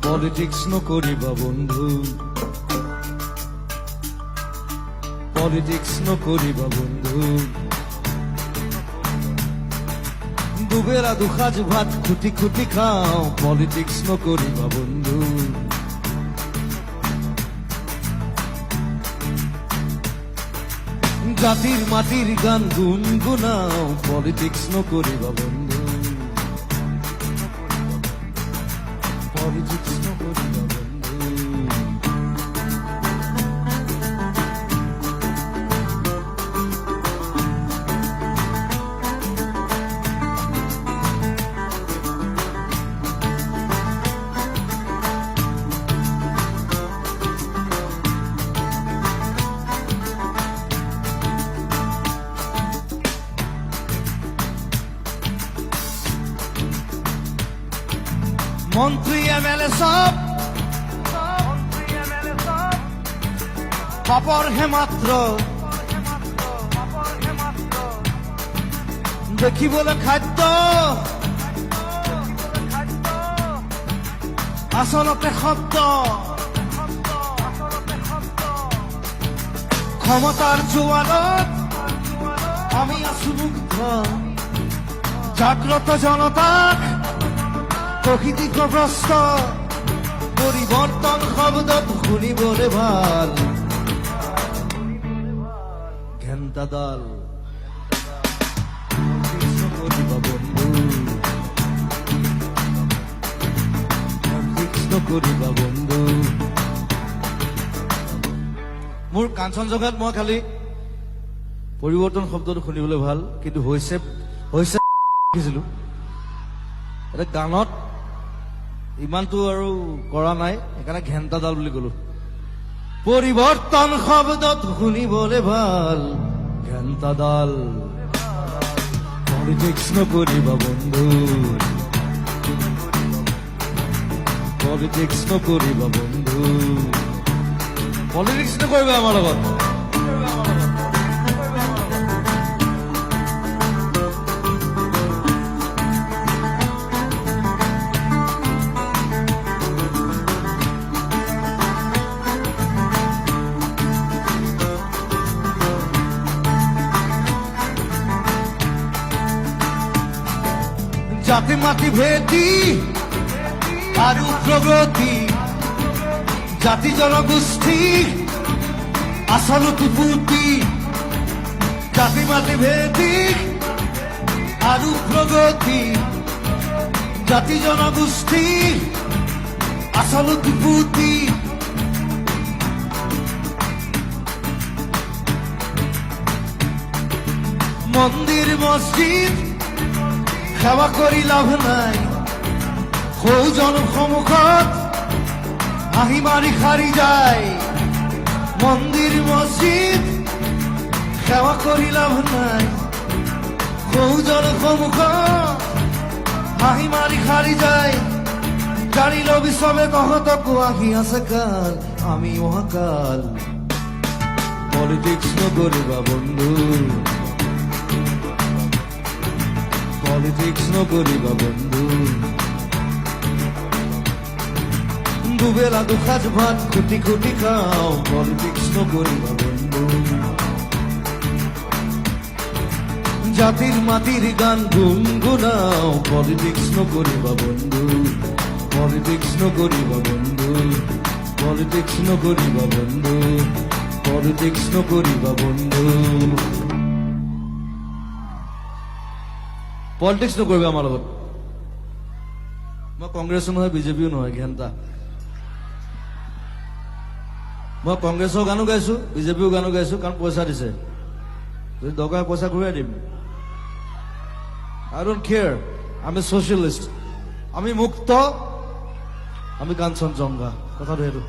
Politics নকৰিবা বন্ধু, politics নকৰিবা বন্ধু। দুবেলা দুসাজ ভাত খুটি খুটি খাওঁ, পলিটিক্স নকৰিবা বন্ধু। জাতিৰ মাটিৰ গান গুণগুণাও, পলিটিক্স নকৰিবা বন্ধু, পলিটিক্স নকৰিবা বন্ধু। মন্ত্ৰী এমএলএ সব পাপৰ হে মাত্ৰ, দেখিবলৈ খাদ্য আচলতে শব্দ। ক্ষমতাৰ জোয়াৰত আমি আছো মুগ্ধ, জাগ্ৰত জনতাক প্ৰকৃতিগ্ৰস্ত। পৰিবৰ্তন শব্দত শুনিবলে ভাল, ঘেন্টা দল নকৰিবা বন্ধু, নকৰিবা বন্ধু। মোৰ কাঞ্চনজংঘাত মই খালি পৰিৱৰ্তন শব্দটো শুনিবলৈ ভাল, কিন্তু হৈছে দেখিছিলো। এটা গানত ইমানটো আৰু কৰা নাই, সেইকাৰণে ঘেন্টাডাল বুলি কলো। পৰিৱৰ্তন শব্দত শুনিবলে ভাল, ঘেন্টাডাল। পলিটিক্স নকৰিবা বন্ধু, পলিটিক্স নকৰিবা বন্ধু, পলিটিক্স নকৰিবা আমাৰ লগত। জাতি মাটি ভেটি আৰু প্ৰগতি, জাতি জনগোষ্ঠী আচলতে পুতি। জাতি মাটি ভেটি আৰু প্ৰগতি, জাতি জনগোষ্ঠী আচলতে পুতি। মন্দিৰ মছজিদ সেৱা কৰি লাভ নাই, সৌজন সন্মুখত হাঁহি মাৰি সাৰি যায়। মন্দিৰ মছজিদ সেৱা কৰি লাভ নাই, সৌজন সন্মুখত হাঁহি মাৰি সাৰি যায়। জানি লবি চবে তহঁতকো আহি আছে কাল, আমি অহাকাল। পলিটিক্স নকৰিবা বন্ধু, পলিটিক্স নকৰিবা বন্ধু। দুবেলা দুসাজ ভাত খুটি খুটি খাওঁ, পলিটিক্স নকৰিবা বন্ধু। জাতিৰ মাটিৰ গান গুণগুণাও, পলিটিক্স নকৰিবা বন্ধু, পলিটিক্স নকৰিবা বন্ধু, পলিটিক্স নকৰিবা বন্ধু, পলিটিক্স নকৰিবা বন্ধু। পলিটিক্স নকৰিবা আমাৰ লগত। মই কংগ্ৰেছো নহয়, বিজেপিও নহয়, ঘেন্টা। মই কংগ্ৰেছৰ গানো গাইছো, বিজেপিও গানো গাইছো, কাৰণ পইচা দিছে। যদি দৰকাৰ পইচা ঘূৰাই দিম। আই ডোন্ট কেয়াৰ। আমি ছচিয়েলিষ্ট, আমি মুক্ত, আমি কাঞ্চনজংঘা। কথাটো সেইটো।